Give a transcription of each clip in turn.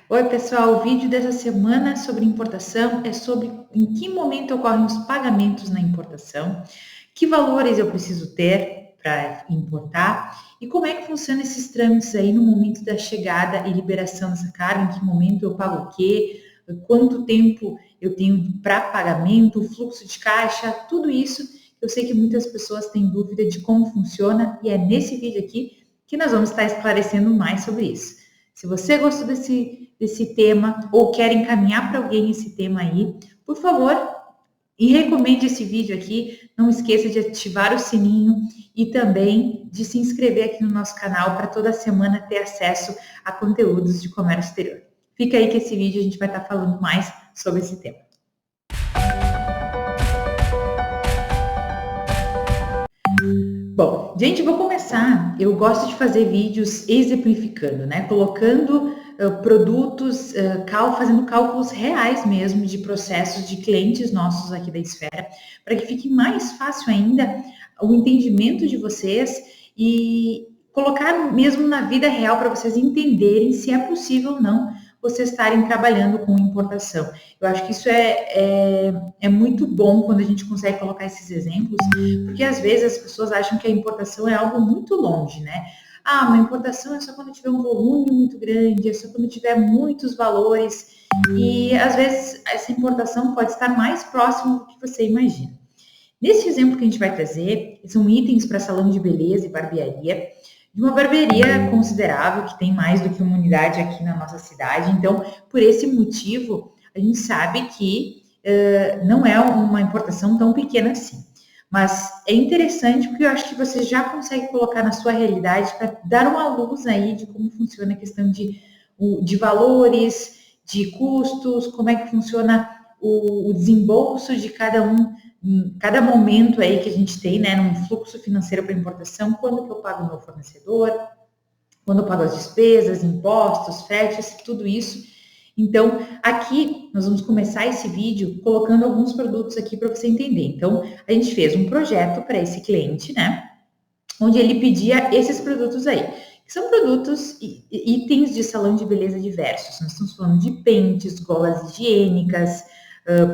Oi, pessoal. O vídeo dessa semana sobre importação é sobre em que momento ocorrem os pagamentos na importação, que valores eu preciso ter para importar e como é que funciona esses trâmites aí no momento da chegada e liberação dessa carga, em que momento eu pago o quê, quanto tempo eu tenho para pagamento, fluxo de caixa, tudo isso. Eu sei que muitas pessoas têm dúvida de como funciona e é nesse vídeo aqui que nós vamos estar esclarecendo mais sobre isso. Se você gostou desse tema ou quer encaminhar para alguém esse tema aí, por favor, e recomende esse vídeo aqui. Não esqueça de ativar o sininho e também de se inscrever aqui no nosso canal para toda semana ter acesso a conteúdos de comércio exterior. Fica aí que esse vídeo a gente vai estar falando mais sobre esse tema. Bom, gente, vou começar. Eu gosto de fazer vídeos exemplificando, né? Colocando produtos, fazendo cálculos reais mesmo de processos de clientes nossos aqui da Esfera, para que fique mais fácil ainda o entendimento de vocês e colocar mesmo na vida real para vocês entenderem se é possível ou não vocês estarem trabalhando com importação. Eu acho que isso é muito bom quando a gente consegue colocar esses exemplos, porque às vezes as pessoas acham que a importação é algo muito longe, né? Ah, uma importação é só quando tiver um volume muito grande, é só quando tiver muitos valores, e às vezes essa importação pode estar mais próximo do que você imagina. Nesse exemplo que a gente vai trazer, são itens para salão de beleza e barbearia, de uma barbearia considerável, que tem mais do que uma unidade aqui na nossa cidade. Então, por esse motivo, a gente sabe que não é uma importação tão pequena assim. Mas é interessante porque eu acho que você já consegue colocar na sua realidade para dar uma luz aí de como funciona a questão de valores, de custos, como é que funciona o desembolso de cada um, cada momento aí que a gente tem, né, num fluxo financeiro para importação, quando que eu pago o meu fornecedor, quando eu pago as despesas, impostos, fretes, tudo isso. Então, aqui nós vamos começar esse vídeo colocando alguns produtos aqui para você entender. Então, a gente fez um projeto para esse cliente, né, onde ele pedia esses produtos aí, que são produtos, itens de salão de beleza diversos. Nós estamos falando de pentes, golas higiênicas,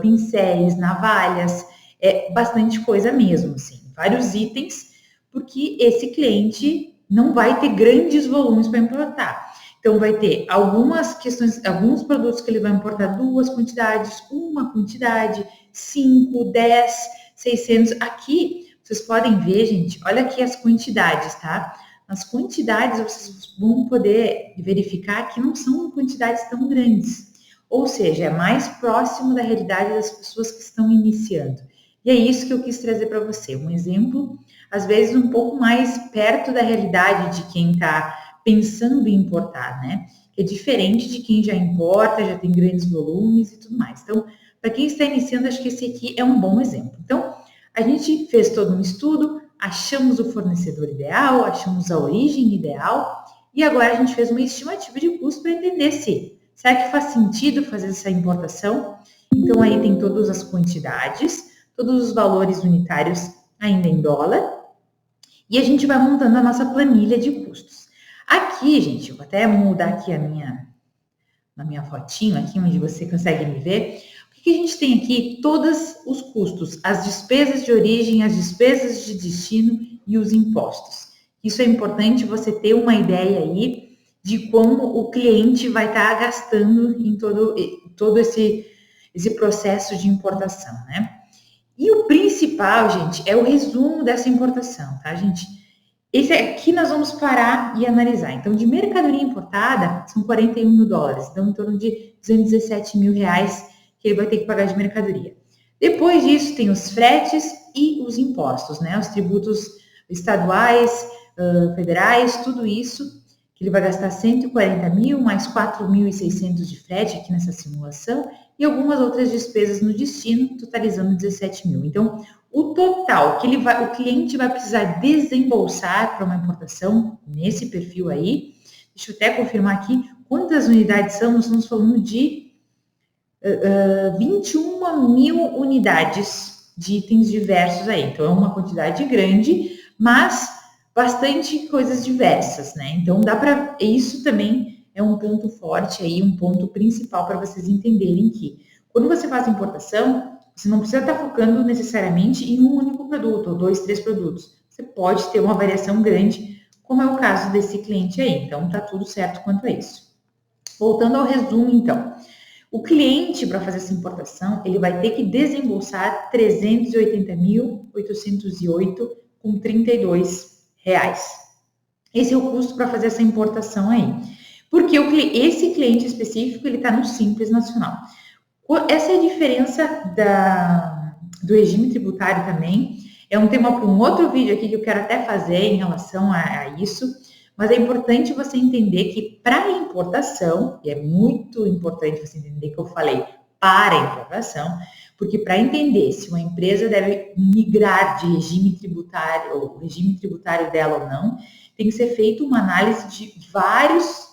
pincéis, navalhas, bastante coisa mesmo, assim, vários itens, porque esse cliente não vai ter grandes volumes para importar. Então, vai ter algumas questões, alguns produtos que ele vai importar duas quantidades, uma quantidade, 5, 10, 600. Aqui, vocês podem ver, gente, olha aqui as quantidades, tá? As quantidades vocês vão poder verificar que não são quantidades tão grandes. Ou seja, é mais próximo da realidade das pessoas que estão iniciando. E é isso que eu quis trazer para você. Um exemplo, às vezes, um pouco mais perto da realidade de quem está pensando em importar, né? É diferente de quem já importa, já tem grandes volumes e tudo mais. Então, para quem está iniciando, acho que esse aqui é um bom exemplo. Então, a gente fez todo um estudo, achamos o fornecedor ideal, achamos a origem ideal, e agora a gente fez uma estimativa de custo para entender se será que faz sentido fazer essa importação? Então, aí tem todas as quantidades, todos os valores unitários ainda em dólar, e a gente vai montando a nossa planilha de custos. Aqui, gente, eu vou até mudar aqui na minha fotinho, aqui onde você consegue me ver. O que a gente tem aqui? Todos os custos, as despesas de origem, as despesas de destino e os impostos. Isso é importante você ter uma ideia aí de como o cliente vai estar gastando em todo esse processo de importação, né? E o principal, gente, é o resumo dessa importação, tá, gente? Esse aqui nós vamos parar e analisar. Então, de mercadoria importada, são 41 mil dólares, então em torno de 217 mil reais que ele vai ter que pagar de mercadoria. Depois disso, tem os fretes e os impostos, né? Os tributos estaduais, federais, tudo isso, que ele vai gastar 140 mil, mais 4.600 de frete aqui nessa simulação, e algumas outras despesas no destino, totalizando 17 mil. Então, o total que o cliente vai precisar desembolsar para uma importação, nesse perfil aí, deixa eu até confirmar aqui, quantas unidades são? Nós estamos falando de 21 mil unidades de itens diversos aí. Então, é uma quantidade grande, mas bastante coisas diversas, né? Então, dá para... Isso também é um ponto forte aí, um ponto principal para vocês entenderem que quando você faz importação, você não precisa estar focando necessariamente em um único produto, ou 2, 3 produtos. Você pode ter uma variação grande, como é o caso desse cliente aí. Então, tá tudo certo quanto a isso. Voltando ao resumo, então. O cliente, para fazer essa importação, ele vai ter que desembolsar R$ 380.808,32 reais. Esse é o custo para fazer essa importação aí. Porque esse cliente específico, ele está no Simples Nacional. Essa é a diferença do regime tributário também. É um tema para um outro vídeo aqui que eu quero até fazer em relação a isso. Mas é importante você entender que para importação, e é muito importante você entender que eu falei para importação, porque para entender se uma empresa deve migrar de regime tributário, ou o regime tributário dela ou não, tem que ser feita uma análise de várias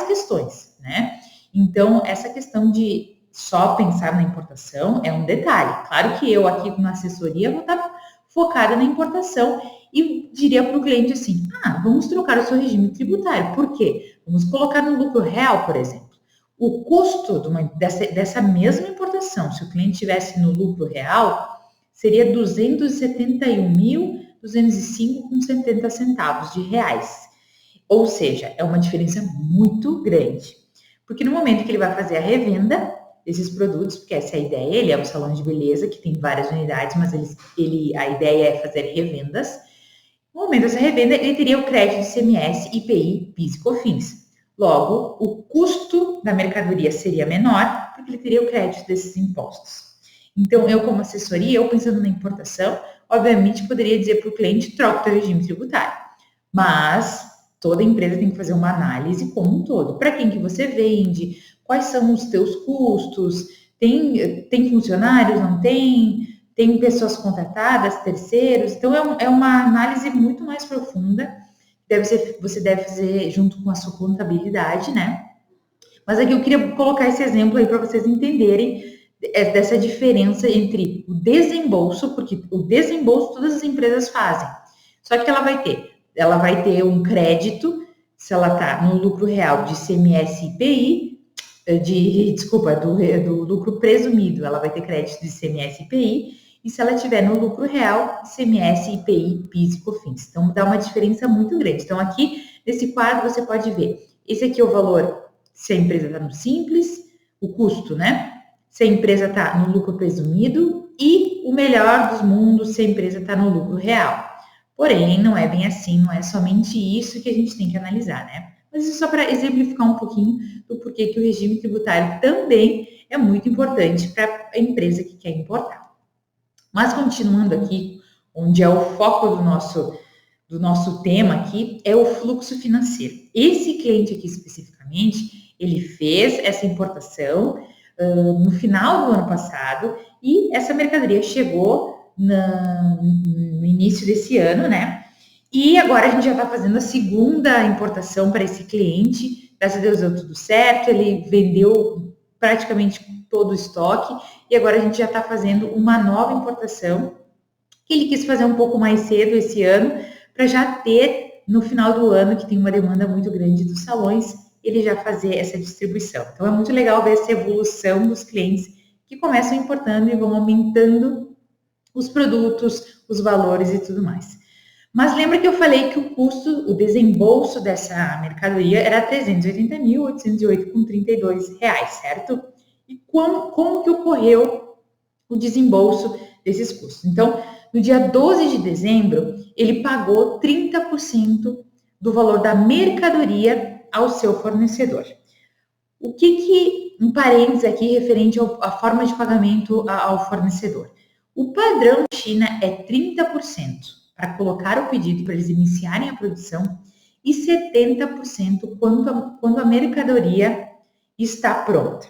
questões, né? Então, essa questão de só pensar na importação é um detalhe. Claro que eu aqui na assessoria vou estar focada na importação e diria para o cliente assim, vamos trocar o seu regime tributário. Por quê? Vamos colocar no lucro real, por exemplo. O custo dessa mesma importação, se o cliente estivesse no lucro real, seria R$ 271.205,70 de reais. Ou seja, é uma diferença muito grande. Porque no momento que ele vai fazer a revenda desses produtos, porque essa é a ideia, ele é um salão de beleza que tem várias unidades, mas a ideia é fazer revendas. No momento dessa revenda, ele teria o crédito de ICMS, IPI, PIS e COFINS. Logo, o custo da mercadoria seria menor, porque ele teria o crédito desses impostos. Então, eu como assessoria, eu pensando na importação, obviamente poderia dizer para o cliente, troca o teu regime tributário. Mas toda empresa tem que fazer uma análise como um todo. Para quem que você vende? Quais são os teus custos? Tem funcionários? Não tem? Tem pessoas contratadas, terceiros? Então, é uma análise muito mais profunda. Você deve fazer junto com a sua contabilidade, né? Mas aqui eu queria colocar esse exemplo aí para vocês entenderem dessa diferença entre o desembolso, porque o desembolso todas as empresas fazem. Só que ela vai ter um crédito, se ela está no lucro real de ICMS e IPI, do lucro presumido, ela vai ter crédito de ICMS e IPI, e se ela estiver no lucro real, ICMS, IPI, PIS e COFINS. Então, dá uma diferença muito grande. Então, aqui, nesse quadro, você pode ver, esse aqui é o valor, se a empresa está no Simples, o custo, né? Se a empresa está no lucro presumido, e o melhor dos mundos, se a empresa está no lucro real. Porém, não é bem assim, não é somente isso que a gente tem que analisar, né? Mas isso só para exemplificar um pouquinho do porquê que o regime tributário também é muito importante para a empresa que quer importar. Mas continuando aqui, onde é o foco do nosso tema aqui, é o fluxo financeiro. Esse cliente aqui especificamente, ele fez essa importação no final do ano passado e essa mercadoria chegou no início desse ano, né? E agora a gente já está fazendo a segunda importação para esse cliente. Graças a Deus deu tudo certo, ele vendeu praticamente todo o estoque e agora a gente já está fazendo uma nova importação que ele quis fazer um pouco mais cedo esse ano para já ter no final do ano, que tem uma demanda muito grande dos salões, ele já fazer essa distribuição. Então é muito legal ver essa evolução dos clientes que começam importando e vão aumentando os produtos, os valores e tudo mais. Mas lembra que eu falei que o custo, o desembolso dessa mercadoria era R$ 380.808,32, certo? E como que ocorreu o desembolso desses custos? Então, no dia 12 de dezembro, ele pagou 30% do valor da mercadoria ao seu fornecedor. Um parênteses aqui referente à forma de pagamento ao fornecedor. O padrão China é 30% para colocar o pedido para eles iniciarem a produção e 70% quando a mercadoria está pronta.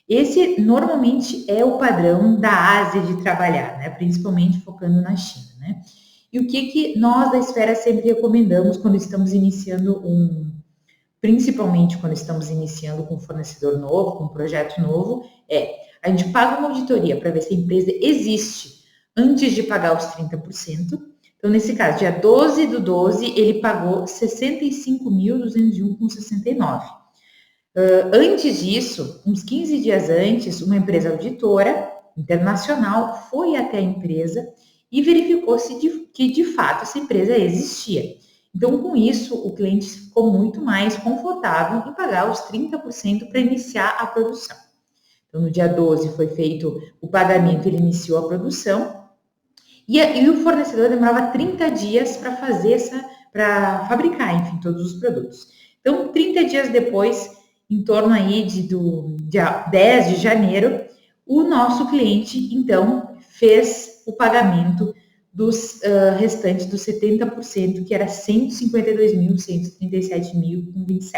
Esse normalmente é o padrão da Ásia de trabalhar, né? Principalmente focando na China, né? E o que nós da Esfera sempre recomendamos quando estamos iniciando principalmente quando estamos iniciando com um fornecedor novo, com um projeto novo, a gente paga uma auditoria para ver se a empresa existe antes de pagar os 30%. Então, nesse caso, dia 12 do 12, ele pagou R$ 65.201,69. Antes disso, uns 15 dias antes, uma empresa auditora internacional foi até a empresa e verificou-se que de fato essa empresa existia. Então, com isso, o cliente ficou muito mais confortável em pagar os 30% para iniciar a produção. Então, no dia 12 foi feito o pagamento, ele iniciou a produção e o fornecedor demorava 30 dias para para fabricar, enfim, todos os produtos. Então, 30 dias depois, em torno aí do dia 10 de janeiro, o nosso cliente, então, fez o pagamento dos restantes dos 70%, que era 152.137,27,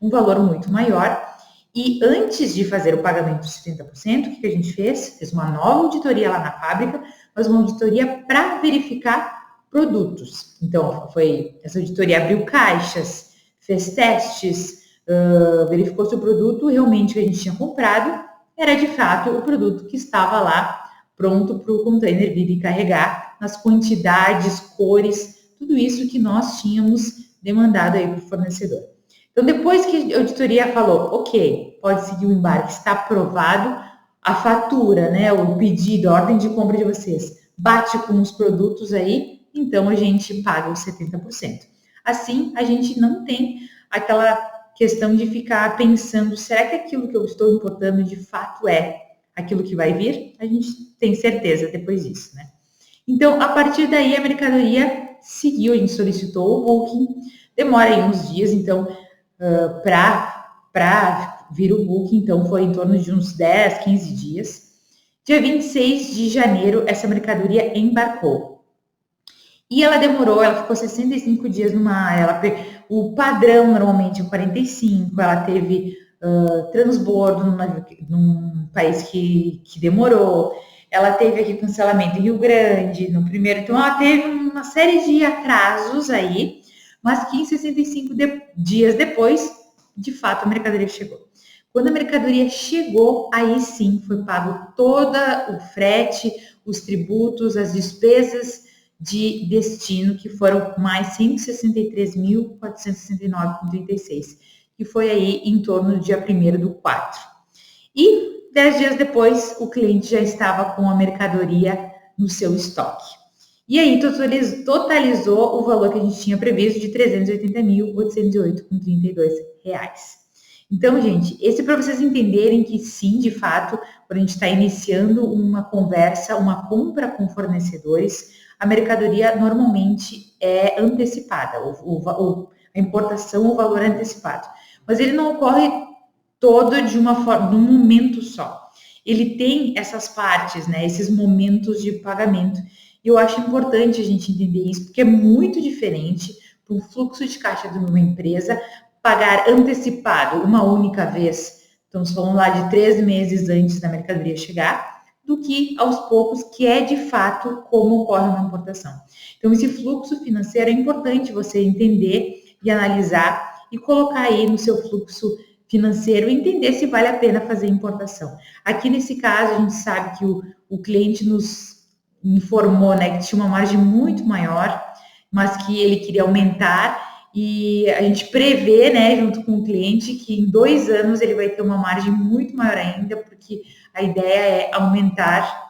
um valor muito maior. E antes de fazer o pagamento dos 70%, o que a gente fez? Fez uma nova auditoria lá na fábrica, mas uma auditoria para verificar produtos. Então, essa auditoria abriu caixas, fez testes, verificou se o produto realmente que a gente tinha comprado era de fato o produto que estava lá pronto para o container vir e carregar, nas quantidades, cores, tudo isso que nós tínhamos demandado aí para o fornecedor. Então, depois que a auditoria falou, ok, pode seguir o embarque, está aprovado, a fatura, né, o pedido, a ordem de compra de vocês, bate com os produtos aí, então a gente paga os 70%. Assim, a gente não tem aquela questão de ficar pensando, será que aquilo que eu estou importando de fato é aquilo que vai vir? A gente tem certeza depois disso, né? Então, a partir daí, a mercadoria seguiu, a gente solicitou o booking, demora aí uns dias, então, para vir o booking, então foi em torno de uns 10, 15 dias. Dia 26 de janeiro, essa mercadoria embarcou. E ela ficou 65 dias no mar, o padrão normalmente é 45, ela teve transbordo num país que demorou, ela teve aqui cancelamento em Rio Grande, no primeiro, então ela teve uma série de atrasos aí, mas que em 65 dias depois, de fato, a mercadoria chegou. Quando a mercadoria chegou, aí sim foi pago todo o frete, os tributos, as despesas de destino, que foram mais 163.469,36, que foi aí em torno do dia 1º/4. E 10 dias depois, o cliente já estava com a mercadoria no seu estoque. E aí totalizou o valor que a gente tinha previsto de R$ 380.808,32. Então, gente, esse é para vocês entenderem que sim, de fato, quando a gente está iniciando uma conversa, uma compra com fornecedores, a mercadoria normalmente é antecipada, a importação, o valor é antecipado. Mas ele não ocorre todo de uma forma, num momento só. Ele tem essas partes, né, esses momentos de pagamento. E eu acho importante a gente entender isso, porque é muito diferente para um fluxo de caixa de uma empresa pagar antecipado uma única vez, estamos falando lá de 3 meses antes da mercadoria chegar, do que aos poucos, que é de fato como ocorre uma importação. Então, esse fluxo financeiro é importante você entender e analisar e colocar aí no seu fluxo financeiro e entender se vale a pena fazer importação. Aqui nesse caso, a gente sabe que o cliente nos informou, né, que tinha uma margem muito maior, mas que ele queria aumentar, e a gente prevê, né, junto com o cliente, que em 2 anos ele vai ter uma margem muito maior ainda, porque a ideia é aumentar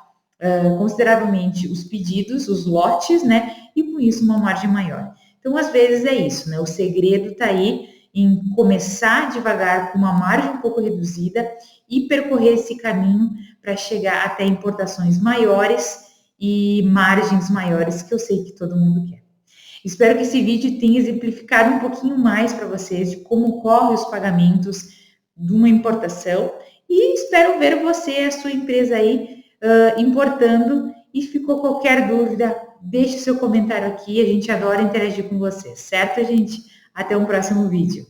consideravelmente os pedidos, os lotes, né, e com isso uma margem maior. Então, às vezes é isso, né, o segredo está aí em começar devagar com uma margem um pouco reduzida e percorrer esse caminho para chegar até importações maiores e margens maiores, que eu sei que todo mundo quer. Espero que esse vídeo tenha exemplificado um pouquinho mais para vocês de como ocorrem os pagamentos de uma importação e espero ver você, a sua empresa aí, importando. E ficou qualquer dúvida, deixe seu comentário aqui, a gente adora interagir com vocês, certo, gente? Até um próximo vídeo.